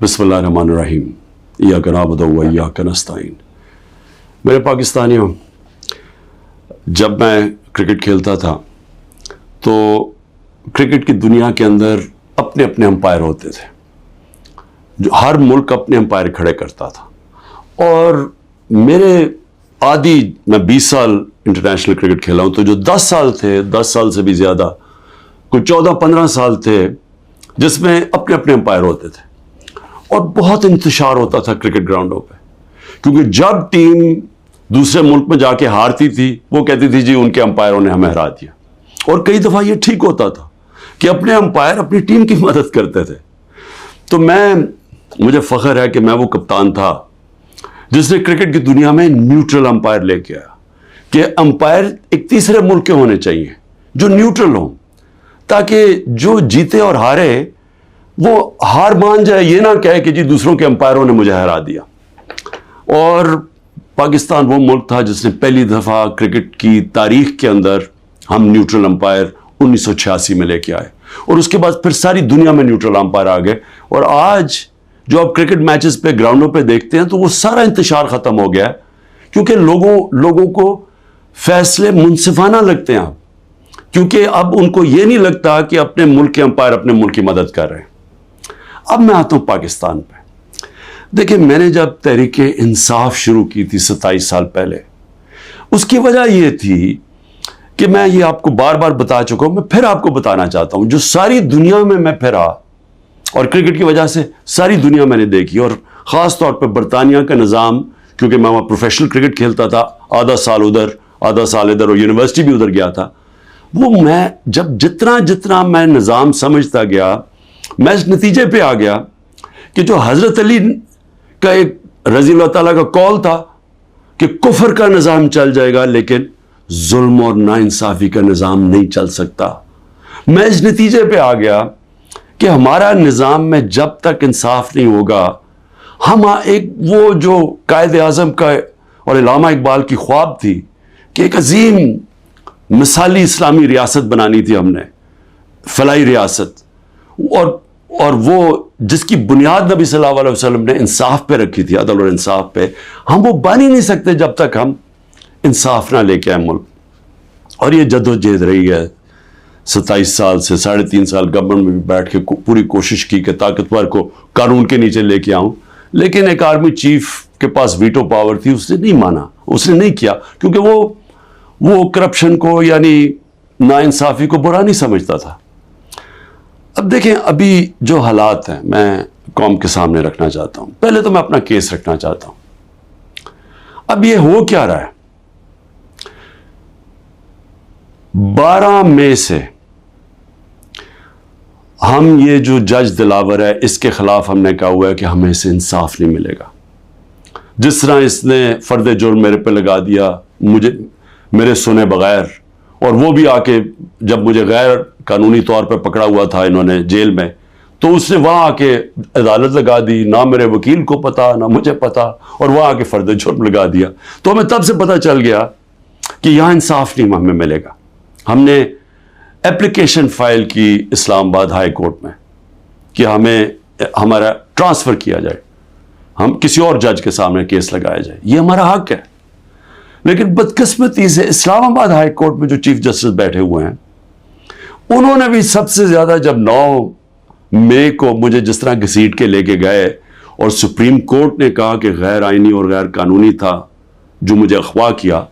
بسم اللہ الرحمن الرحیم ایاک نعبد و ایاک نستعین۔ میرے پاکستانیوں، جب میں کرکٹ کھیلتا تھا تو کرکٹ کی دنیا کے اندر اپنے اپنے امپائر ہوتے تھے، جو ہر ملک اپنے امپائر کھڑے کرتا تھا۔ اور میرے میں 20 سال انٹرنیشنل کرکٹ کھیلا ہوں، تو جو 10 سال تھے، 10 سال سے بھی زیادہ، کوئی 14-15 سال تھے جس میں اپنے اپنے امپائر ہوتے تھے، اور بہت انتشار ہوتا تھا کرکٹ گراؤنڈوں پہ، کیونکہ جب ٹیم دوسرے ملک میں جا کے ہارتی تھی وہ کہتی تھی جی ان کے امپائروں نے ہمیں ہرا دیا، اور کئی دفعہ یہ ٹھیک ہوتا تھا کہ اپنے امپائر اپنی ٹیم کی مدد کرتے تھے۔ تو مجھے فخر ہے کہ میں وہ کپتان تھا جس نے کرکٹ کی دنیا میں نیوٹرل امپائر لے کے آیا، کہ امپائر ایک تیسرے ملک کے ہونے چاہیے جو نیوٹرل ہوں، تاکہ جو جیتے اور ہارے وہ ہار مان جائے، یہ نہ کہے کہ جی دوسروں کے امپائروں نے مجھے ہرا دیا۔ اور پاکستان وہ ملک تھا جس نے پہلی دفعہ کرکٹ کی تاریخ کے اندر ہم نیوٹرل امپائر 1986 میں لے کے آئے، اور اس کے بعد پھر ساری دنیا میں نیوٹرل امپائر آ گئے۔ اور آج جو آپ کرکٹ میچز پہ گراؤنڈوں پہ دیکھتے ہیں تو وہ سارا انتشار ختم ہو گیا ہے، کیونکہ لوگوں کو فیصلے منصفانہ لگتے ہیں، کیونکہ اب ان کو یہ نہیں لگتا کہ اپنے ملک کے امپائر اپنے ملک کی مدد کر رہے ہیں۔ اب میں آتا ہوں پاکستان پہ۔ دیکھیں، میں نے جب تحریک انصاف شروع کی تھی 27 سال پہلے، اس کی وجہ یہ تھی کہ میں یہ آپ کو بار بار بتا چکا ہوں، میں پھر آپ کو بتانا چاہتا ہوں، جو ساری دنیا میں پھرا، اور کرکٹ کی وجہ سے ساری دنیا میں نے دیکھی، اور خاص طور پہ برطانیہ کا نظام، کیونکہ میں وہاں پروفیشنل کرکٹ کھیلتا تھا، آدھا سال ادھر آدھا سال ادھر، اور یونیورسٹی بھی ادھر گیا تھا، وہ میں جب جتنا میں نظام سمجھتا گیا، میں اس نتیجے پہ آ گیا کہ جو حضرت علی کا ایک رضی اللہ تعالیٰ کا قول تھا کہ کفر کا نظام چل جائے گا لیکن ظلم اور ناانصافی کا نظام نہیں چل سکتا، میں اس نتیجے پہ آ گیا کہ ہمارا نظام میں جب تک انصاف نہیں ہوگا، ہم وہ جو قائد اعظم کا اور علامہ اقبال کی خواب تھی کہ ایک عظیم مثالی اسلامی ریاست بنانی تھی، ہم نے فلاحی ریاست، اور وہ جس کی بنیاد نبی صلی اللہ علیہ وسلم نے انصاف پہ رکھی تھی، عدل اور انصاف پہ، ہم وہ بن ہی نہیں سکتے جب تک ہم انصاف نہ لے کے آئے ملک۔ اور یہ جدوجہد رہی ہے 27 سال سے، 3.5 سال گورنمنٹ میں بھی بیٹھ کے پوری کوشش کی کہ طاقتور کو قانون کے نیچے لے کے آؤں، لیکن ایک آرمی چیف کے پاس ویٹو پاور تھی، اس نے نہیں مانا، اس نے نہیں کیا، کیونکہ وہ کرپشن کو یعنی ناانصافی کو برا نہیں سمجھتا تھا۔ اب دیکھیں، ابھی جو حالات ہیں میں قوم کے سامنے رکھنا چاہتا ہوں۔ پہلے تو میں اپنا کیس رکھنا چاہتا ہوں۔ اب یہ ہو کیا رہا ہے؟ 12 مئی سے ہم یہ جو جج دلاور ہے اس کے خلاف ہم نے کہا ہوا ہے کہ ہمیں اسے انصاف نہیں ملے گا۔ جس طرح اس نے فرد جرم میرے پہ لگا دیا، میرے سنے بغیر، اور وہ بھی آ کے جب مجھے غیر قانونی طور پہ پکڑا ہوا تھا انہوں نے جیل میں، تو اس نے وہاں آ کے عدالت لگا دی، نہ میرے وکیل کو پتا نہ مجھے پتا، اور وہاں آ کے فرد جرم لگا دیا۔ تو ہمیں تب سے پتہ چل گیا کہ یہاں انصاف نہیں ہمیں ملے گا۔ ہم نے اپلیکیشن فائل کی اسلام آباد ہائی کورٹ میں کہ ہمارا ٹرانسفر کیا جائے، ہم کسی اور جج کے سامنے کیس لگایا جائے، یہ ہمارا حق ہے۔ لیکن بدقسمتی سے اسلام آباد ہائی کورٹ میں جو چیف جسٹس بیٹھے ہوئے ہیں، انہوں نے بھی سب سے زیادہ، جب 9 مئی کو مجھے جس طرح گھسیٹ کے لے کے گئے اور سپریم کورٹ نے کہا کہ غیر آئینی اور غیر قانونی تھا جو مجھے اغوا کیا،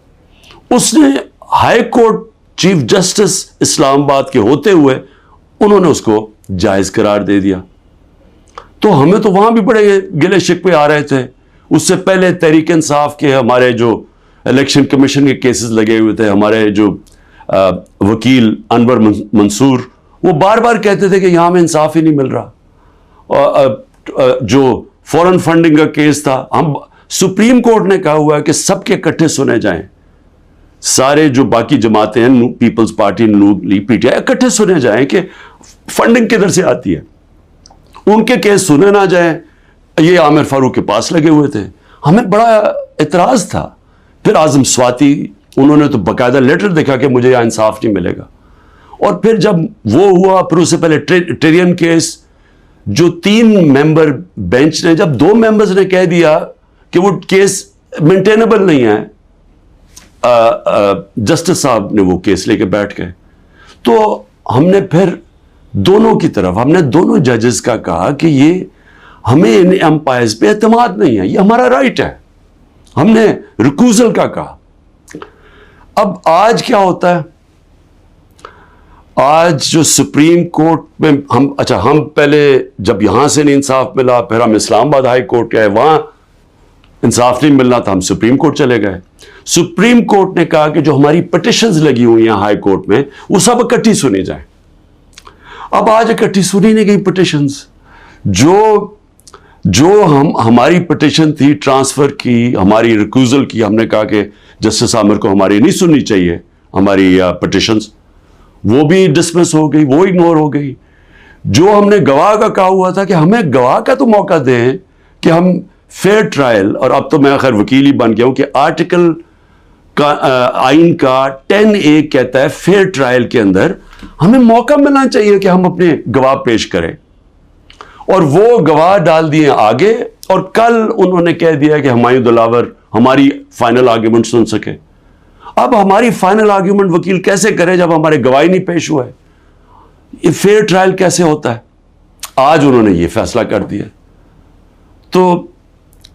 اس نے ہائی کورٹ چیف جسٹس اسلام آباد کے ہوتے ہوئے انہوں نے اس کو جائز قرار دے دیا۔ تو ہمیں تو وہاں بھی بڑے گلے شکوے آ رہے تھے۔ اس سے پہلے تحریک انصاف کے ہمارے جو الیکشن کمیشن کے کیسز لگے ہوئے تھے، ہمارے جو وکیل انور منصور، وہ بار بار کہتے تھے کہ یہاں میں انصاف ہی نہیں مل رہا۔ جو فورن فنڈنگ کا کیس تھا، ہم سپریم کورٹ نے کہا ہوا ہے کہ سب کے اکٹھے سنے جائیں، سارے جو باقی جماعتیں ہیں، پیپلز پارٹی، نون لیگ، پی ٹی آئی، اکٹھے سنے جائیں کہ فنڈنگ کدھر سے آتی ہے، ان کے کیس سنے نہ جائیں۔ یہ عامر فاروق کے پاس لگے ہوئے تھے، ہمیں بڑا اعتراض تھا۔ پھر اعظم سواتی، انہوں نے تو باقاعدہ لیٹر دیکھا کہ مجھے یہاں انصاف نہیں ملے گا۔ اور پھر جب وہ ہوا، پھر اس سے پہلے ٹیرین کیس، جو 3 ممبر بینچ نے, جب 2 ممبرز نے کہہ دیا کہ وہ کیس مینٹینیبل نہیں ہے, جسٹس صاحب نے وہ کیس لے کے بیٹھ گئے. تو ہم نے پھر دونوں کی طرف, ہم نے دونوں ججز کا کہا کہ یہ ہمیں ان امپائرز پہ اعتماد نہیں ہے, یہ ہمارا رائٹ ہے. ہم نے ریکوزل کا کہا. اب آج کیا ہوتا ہے, آج جو سپریم کورٹ میں ہم پہلے جب یہاں سے نہیں انصاف ملا, پھر ہم اسلام آباد ہائی کورٹ گئے, وہاں انصاف نہیں ملنا تھا, ہم سپریم کورٹ چلے گئے. سپریم کورٹ نے کہا کہ جو ہماری پٹیشنز لگی ہوئی ہیں ہائی کورٹ میں وہ سب اکٹھی سنی جائیں. اب آج اکٹھی سنی نہیں گئی پٹیشنز. جو ہماری پٹیشن تھی ٹرانسفر کی, ہماری ریکوزل کی, ہم نے کہا کہ جسٹس عامر کو ہماری نہیں سننی چاہیے ہماری پٹیشنز, وہ بھی ڈسمس ہو گئی, وہ اگنور ہو گئی. جو ہم نے گواہ کا کہا ہوا تھا کہ ہمیں گواہ کا تو موقع دیں کہ ہم فیئر ٹرائل, اور اب تو میں خیر وکیل ہی بن گیا ہوں کہ آرٹیکل کا آئین کا 10A کہتا ہے فیئر ٹرائل کے اندر ہمیں موقع ملنا چاہیے کہ ہم اپنے گواہ پیش کریں. اور وہ گواہ ڈال دیے آگے, اور کل انہوں نے کہہ دیا کہ ہمایوں دلاور ہماری فائنل آرگیومنٹ سن سکے. اب ہماری فائنل آرگیومنٹ وکیل کیسے کرے جب ہمارے گواہی نہیں پیش ہوا ہے؟ یہ فیئر ٹرائل کیسے ہوتا ہے؟ آج انہوں نے یہ فیصلہ کر دیا. تو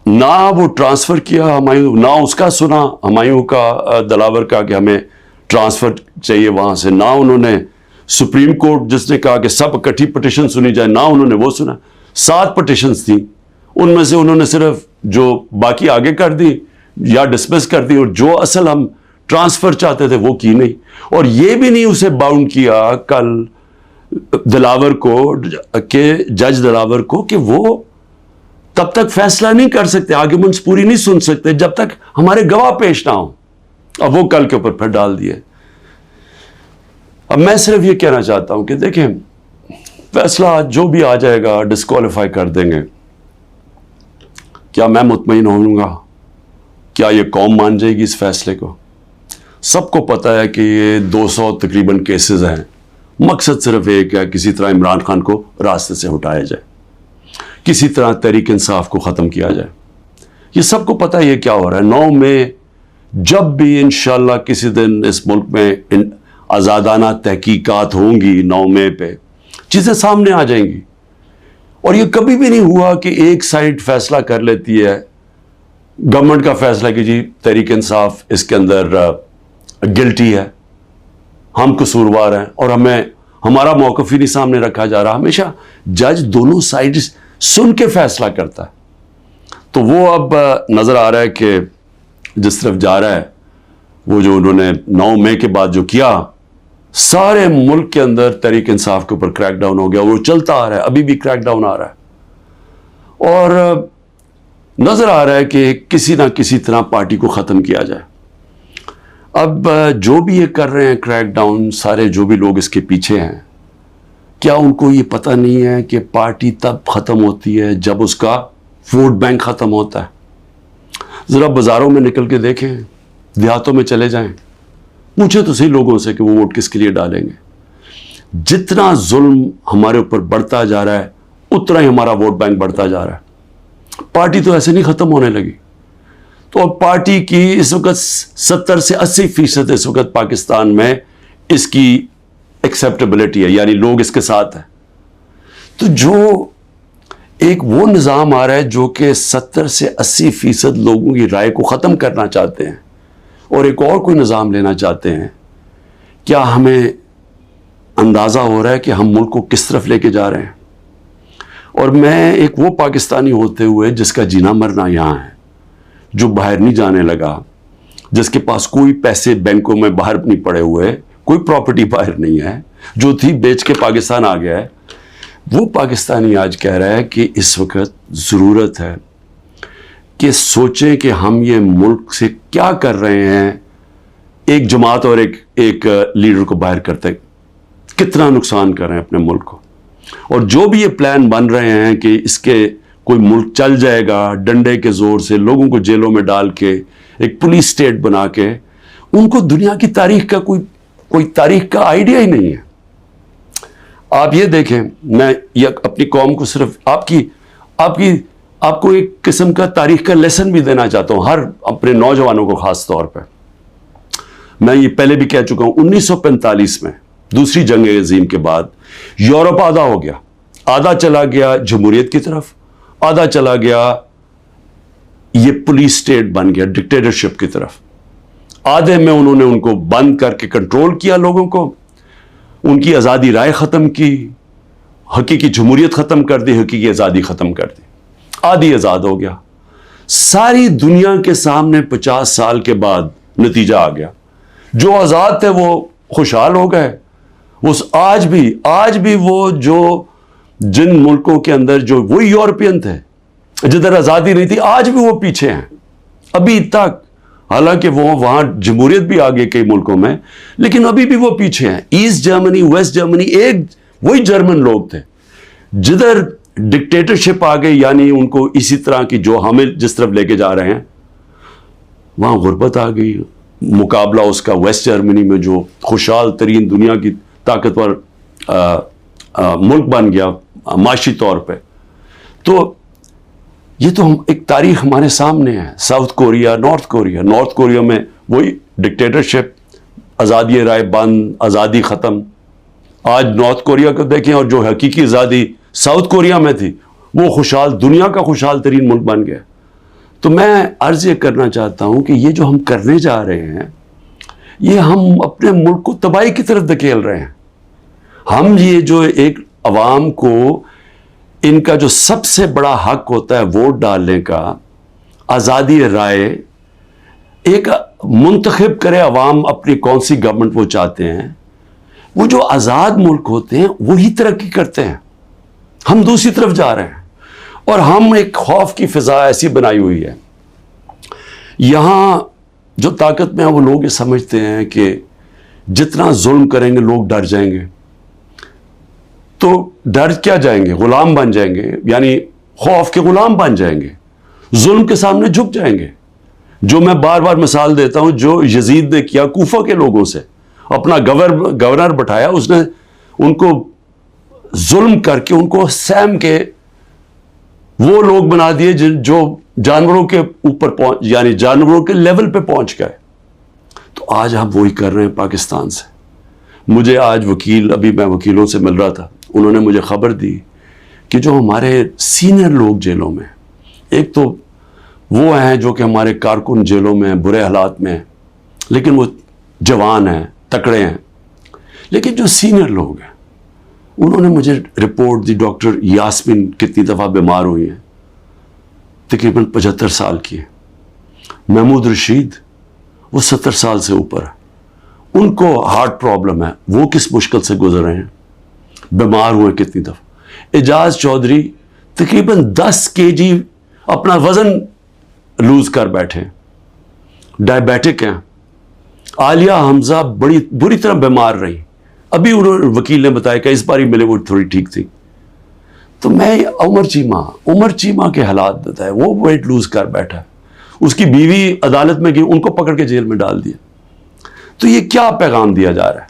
نہ وہ ٹرانسفر کیا ہمایوں, نہ اس کا سنا ہمایوں کا دلاور کا کہ ہمیں ٹرانسفر چاہیے وہاں سے, نہ انہوں نے سپریم کورٹ جس نے کہا کہ سب اکٹھی پٹیشن سنی جائے, نہ انہوں نے وہ سنا. 7 پٹیشنز تھیں, ان میں سے انہوں نے صرف جو باقی آگے کر دی یا ڈسمس کر دی, اور جو اصل ہم ٹرانسفر چاہتے تھے وہ کی نہیں. اور یہ بھی نہیں اسے باؤنڈ کیا کل دلاور کو, کہ جج دلاور کو, کہ وہ تب تک فیصلہ نہیں کر سکتے, آرگیومنٹس پوری نہیں سن سکتے جب تک ہمارے گواہ پیش نہ ہوں. اب وہ کل کے اوپر پھر ڈال دیے. اب میں صرف یہ کہنا چاہتا ہوں کہ دیکھیں, فیصلہ جو بھی آ جائے گا ڈسکوالیفائی کر دیں گے. کیا میں مطمئن ہوں گا؟ کیا یہ قوم مان جائے گی اس فیصلے کو؟ سب کو پتہ ہے کہ یہ 200 تقریباً کیسز ہیں. مقصد صرف ایک ہے, کسی طرح عمران خان کو راستے سے ہٹایا جائے, کسی طرح تحریک انصاف کو ختم کیا جائے. یہ سب کو پتہ ہے یہ کیا ہو رہا ہے. 9 مئی جب بھی انشاءاللہ کسی دن اس ملک میں آزادانہ تحقیقات ہوں گی, 9 مئی پہ چیزیں سامنے آ جائیں گی. اور یہ کبھی بھی نہیں ہوا کہ ایک سائڈ فیصلہ کر لیتی ہے, گورنمنٹ کا فیصلہ کہ جی تحریک انصاف اس کے اندر گلٹی ہے, ہم قصوروار ہیں, اور ہمارا موقف ہی نہیں سامنے رکھا جا رہا. ہمیشہ جج دونوں سائڈ سن کے فیصلہ کرتا ہے. تو وہ اب نظر آ رہا ہے کہ جس طرف جا رہا ہے, وہ جو انہوں نے 9 مئی کے بعد جو کیا, سارے ملک کے اندر تحریک انصاف کے اوپر کریک ڈاؤن ہو گیا. وہ چلتا آ رہا ہے, ابھی بھی کریک ڈاؤن آ رہا ہے, اور نظر آ رہا ہے کہ کسی نہ کسی طرح پارٹی کو ختم کیا جائے. اب جو بھی یہ کر رہے ہیں کریک ڈاؤن, سارے جو بھی لوگ اس کے پیچھے ہیں, کیا ان کو یہ پتہ نہیں ہے کہ پارٹی تب ختم ہوتی ہے جب اس کا ووٹ بینک ختم ہوتا ہے؟ ذرا بازاروں میں نکل کے دیکھیں, دیہاتوں میں چلے جائیں, پوچھیں تو صحیح لوگوں سے کہ وہ ووٹ کس کے لیے ڈالیں گے. جتنا ظلم ہمارے اوپر بڑھتا جا رہا ہے اتنا ہی ہمارا ووٹ بینک بڑھتا جا رہا ہے. پارٹی تو ایسے نہیں ختم ہونے لگی. تو اب پارٹی کی اس وقت 70 سے 80% اس وقت پاکستان میں اس کی ایکسیپٹیبلٹی ہے, یعنی لوگ اس کے ساتھ ہیں. تو جو ایک وہ نظام آ رہا ہے جو کہ 70 سے 80% لوگوں کی رائے کو ختم کرنا چاہتے ہیں, اور ایک اور کوئی نظام لینا چاہتے ہیں, کیا ہمیں اندازہ ہو رہا ہے کہ ہم ملک کو کس طرف لے کے جا رہے ہیں؟ اور میں ایک وہ پاکستانی ہوتے ہوئے جس کا جینا مرنا یہاں ہے, جو باہر نہیں جانے لگا, جس کے پاس کوئی پیسے بینکوں میں باہر نہیں پڑے ہوئے, کوئی پراپرٹی باہر نہیں ہے, جو تھی بیچ کے پاکستان آ گیا ہے, وہ پاکستانی آج کہہ رہا ہے کہ اس وقت ضرورت ہے کہ سوچیں کہ ہم یہ ملک سے کیا کر رہے ہیں. ایک جماعت اور ایک لیڈر کو باہر کرتے کتنا نقصان کر رہے ہیں اپنے ملک کو. اور جو بھی یہ پلان بن رہے ہیں کہ اس کے کوئی ملک چل جائے گا ڈنڈے کے زور سے, لوگوں کو جیلوں میں ڈال کے, ایک پولیس اسٹیٹ بنا کے, ان کو دنیا کی تاریخ کا کوئی تاریخ کا آئیڈیا ہی نہیں ہے. آپ یہ دیکھیں، میں یہ اپنی قوم کو صرف آپ کو ایک قسم کا تاریخ کا لیسن بھی دینا چاہتا ہوں، ہر اپنے نوجوانوں کو خاص طور پہ. میں یہ پہلے بھی کہہ چکا ہوں، 1945 میں دوسری جنگ عظیم کے بعد یورپ آدھا ہو گیا، آدھا چلا گیا جمہوریت کی طرف، آدھا چلا گیا یہ پولیس اسٹیٹ بن گیا ڈکٹیٹرشپ کی طرف. آدھے میں انہوں نے ان کو بند کر کے کنٹرول کیا لوگوں کو، ان کی آزادی رائے ختم کی، حقیقی جمہوریت ختم کر دی، حقیقی آزادی ختم کر دی. آدھی آزاد ہو گیا. ساری دنیا کے سامنے 50 سال کے بعد نتیجہ آ گیا. جو آزاد تھے وہ خوشحال ہو گئے. وہ آج بھی وہ جو جن ملکوں کے اندر جو وہی یورپین تھے جدھر آزادی نہیں تھی، آج بھی وہ پیچھے ہیں ابھی تک. حالانکہ وہاں جمہوریت بھی آ گئی کئی ملکوں میں، لیکن ابھی بھی وہ پیچھے ہیں. ایسٹ جرمنی، ویسٹ جرمنی ایک وہی جرمن لوگ تھے. جدھر ڈکٹیٹرشپ آ گئی، یعنی ان کو اسی طرح کی جو ہمیں جس طرف لے کے جا رہے ہیں، وہاں غربت آ گئی. مقابلہ اس کا ویسٹ جرمنی میں جو خوشحال ترین دنیا کی طاقتور ملک بن گیا معاشی طور پہ. تو یہ تو ایک تاریخ ہمارے سامنے ہے. ساؤتھ کوریا، نارتھ کوریا میں وہی ڈکٹیٹرشپ، آزادی رائے بند، آزادی ختم. آج نارتھ کوریا کو دیکھیں، اور جو حقیقی آزادی ساؤتھ کوریا میں تھی، وہ دنیا کا خوشحال ترین ملک بن گیا. تو میں عرض یہ کرنا چاہتا ہوں کہ یہ جو ہم کرنے جا رہے ہیں، یہ ہم اپنے ملک کو تباہی کی طرف دھکیل رہے ہیں. ہم یہ جو ایک عوام کو ان کا جو سب سے بڑا حق ہوتا ہے ووٹ ڈالنے کا، آزادی رائے، ایک منتخب کرے عوام اپنی کون سی گورنمنٹ وہ چاہتے ہیں. وہ جو آزاد ملک ہوتے ہیں وہی ترقی کرتے ہیں. ہم دوسری طرف جا رہے ہیں، اور ہم ایک خوف کی فضا ایسی بنائی ہوئی ہے. یہاں جو طاقت میں ہیں وہ لوگ یہ سمجھتے ہیں کہ جتنا ظلم کریں گے لوگ ڈر جائیں گے. تو ڈر کیا جائیں گے؟ غلام بن جائیں گے، یعنی خوف کے غلام بن جائیں گے، ظلم کے سامنے جھک جائیں گے. جو میں بار بار مثال دیتا ہوں، جو یزید نے کیا کوفہ کے لوگوں سے، اپنا گورنر بٹھایا، اس نے ان کو ظلم کر کے ان کو سیم کے وہ لوگ بنا دیے جو جانوروں کے اوپر یعنی جانوروں کے لیول پہ پہنچ گئے. تو آج ہم وہی کر رہے ہیں پاکستان سے. مجھے آج ابھی میں وکیلوں سے مل رہا تھا، انہوں نے مجھے خبر دی کہ جو ہمارے سینئر لوگ جیلوں میں، ایک تو وہ ہیں جو کہ ہمارے کارکن جیلوں میں ہیں، برے حالات میں ہیں، لیکن وہ جوان ہیں، تکڑے ہیں. لیکن جو سینئر لوگ ہیں، انہوں نے مجھے رپورٹ دی، ڈاکٹر یاسمین کتنی دفعہ بیمار ہوئی ہیں، تقریباً 75 سال کی ہیں. محمود رشید وہ 70 سال سے اوپر ہے، ان کو ہارٹ پرابلم ہے، وہ کس مشکل سے گزر رہے ہیں، بیمار ہوئے کتنی دفعہ. اعجاز چودھری تقریباً 10 kg اپنا وزن لوز کر بیٹھے، ڈائبیٹک ہیں. عالیہ حمزہ بڑی بری طرح بیمار رہی، ابھی وکیل نے بتایا کہ اس باری ملے وہ تھوڑی ٹھیک تھی. تو میں عمر چیمہ کے حالات بتائے، وہ ویٹ لوز کر بیٹھا ہے، اس کی بیوی عدالت میں گئی، ان کو پکڑ کے جیل میں ڈال دیا. تو یہ کیا پیغام دیا جا رہا ہے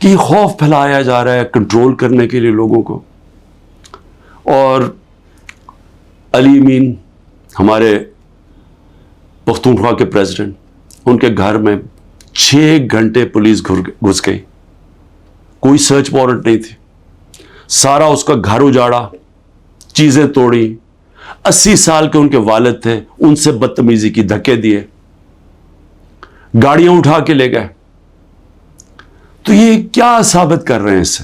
کہ یہ خوف پھیلایا جا رہا ہے کنٹرول کرنے کے لیے لوگوں کو. اور علی امین ہمارے پختونخوا کے پریزیڈنٹ، ان کے گھر میں 6 گھنٹے پولیس گھس گئی، کوئی سرچ وارنٹ نہیں تھی. سارا اس کا گھر اجاڑا، چیزیں توڑی. 80 سال کے ان کے والد تھے، ان سے بدتمیزی کی، دھکے دیے، گاڑیاں اٹھا کے لے گئے. تو یہ کیا ثابت کر رہے ہیں اس سے؟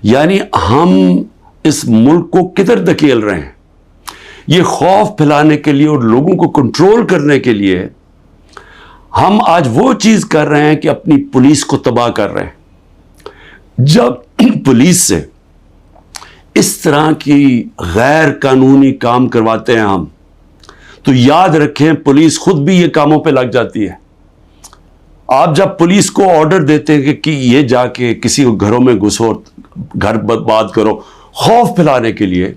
یعنی ہم اس ملک کو کدھر دھکیل رہے ہیں؟ یہ خوف پھیلانے کے لیے اور لوگوں کو کنٹرول کرنے کے لیے ہم آج وہ چیز کر رہے ہیں کہ اپنی پولیس کو تباہ کر رہے ہیں. جب پولیس سے اس طرح کی غیر قانونی کام کرواتے ہیں ہم، تو یاد رکھیں پولیس خود بھی یہ کاموں پہ لگ جاتی ہے. آپ جب پولیس کو آرڈر دیتے ہیں کہ یہ جا کے کسی کو گھروں میں گھسو، گھر برباد کرو، خوف پھیلانے کے لیے،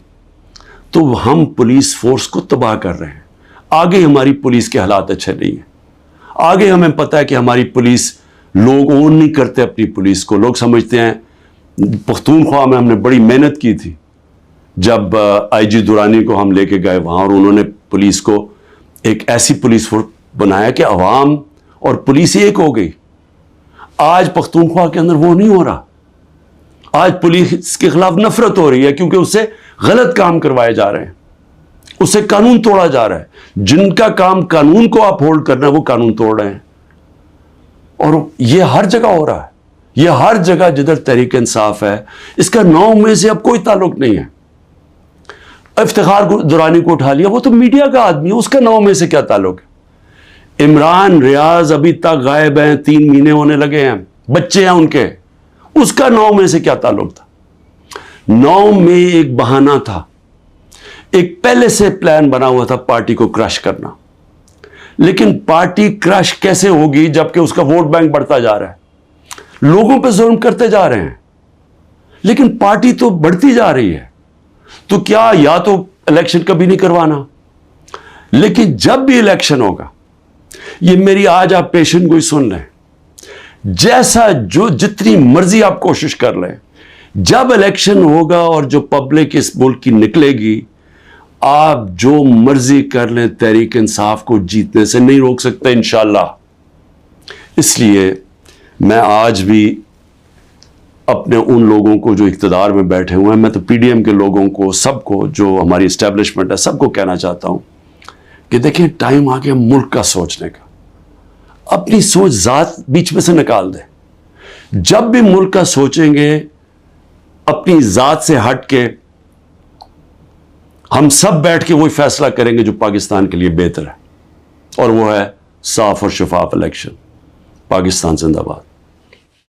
تو ہم پولیس فورس کو تباہ کر رہے ہیں. آگے ہماری پولیس کے حالات اچھے نہیں ہیں. آگے ہمیں پتہ ہے کہ ہماری پولیس، لوگ اون نہیں کرتے اپنی پولیس کو. لوگ سمجھتے ہیں پختونخوا میں ہم نے بڑی محنت کی تھی جب آئی جی درانی کو ہم لے کے گئے وہاں، اور انہوں نے پولیس کو ایک ایسی پولیس فورس بنایا کہ عوام اور پولیس ایک ہو گئی. آج پختونخوا کے اندر وہ نہیں ہو رہا. آج پولیس کے خلاف نفرت ہو رہی ہے کیونکہ اس سے غلط کام کروائے جا رہے ہیں، اس سے قانون توڑا جا رہا ہے. جن کا کام قانون کو اپ ہولڈ کرنا ہے وہ قانون توڑ رہے ہیں. اور یہ ہر جگہ ہو رہا ہے، یہ ہر جگہ جدھر تحریک انصاف ہے. اس کا 9 میں سے اب کوئی تعلق نہیں ہے. افتخار درانی کو اٹھا لیا، وہ تو میڈیا کا آدمی ہے، اس کا 9 میں سے کیا تعلق ہے. عمران ریاض ابھی تک غائب ہیں، 3 مہینے ہونے لگے ہیں، بچے ہیں ان کے، اس کا 9 میں سے کیا تعلق تھا. 9 میں ایک بہانہ تھا، ایک پہلے سے پلان بنا ہوا تھا پارٹی کو کرش کرنا. لیکن پارٹی کرش کیسے ہوگی جبکہ اس کا ووٹ بینک بڑھتا جا رہا ہے، لوگوں پہ ظلم کرتے جا رہے ہیں، لیکن پارٹی تو بڑھتی جا رہی ہے. تو کیا یا تو الیکشن کبھی نہیں کروانا، لیکن جب بھی الیکشن ہوگا، یہ میری آج آپ پیشن گوئی سن لیں، جیسا جو جتنی مرضی آپ کوشش کر لیں، جب الیکشن ہوگا اور جو پبلک اس ملک کی نکلے گی، آپ جو مرضی کر لیں، تحریک انصاف کو جیتنے سے نہیں روک سکتے انشاءاللہ. اس لیے میں آج بھی اپنے ان لوگوں کو جو اقتدار میں بیٹھے ہوئے ہیں، میں تو پی ڈی ایم کے لوگوں کو، سب کو، جو ہماری اسٹیبلشمنٹ ہے، سب کو کہنا چاہتا ہوں کہ دیکھیں ٹائم آ گیا ملک کا سوچنے کا. اپنی سوچ ذات بیچ میں سے نکال دیں. جب بھی ملک کا سوچیں گے اپنی ذات سے ہٹ کے، ہم سب بیٹھ کے وہی فیصلہ کریں گے جو پاکستان کے لیے بہتر ہے، اور وہ ہے صاف اور شفاف الیکشن. پاکستان زندہ باد.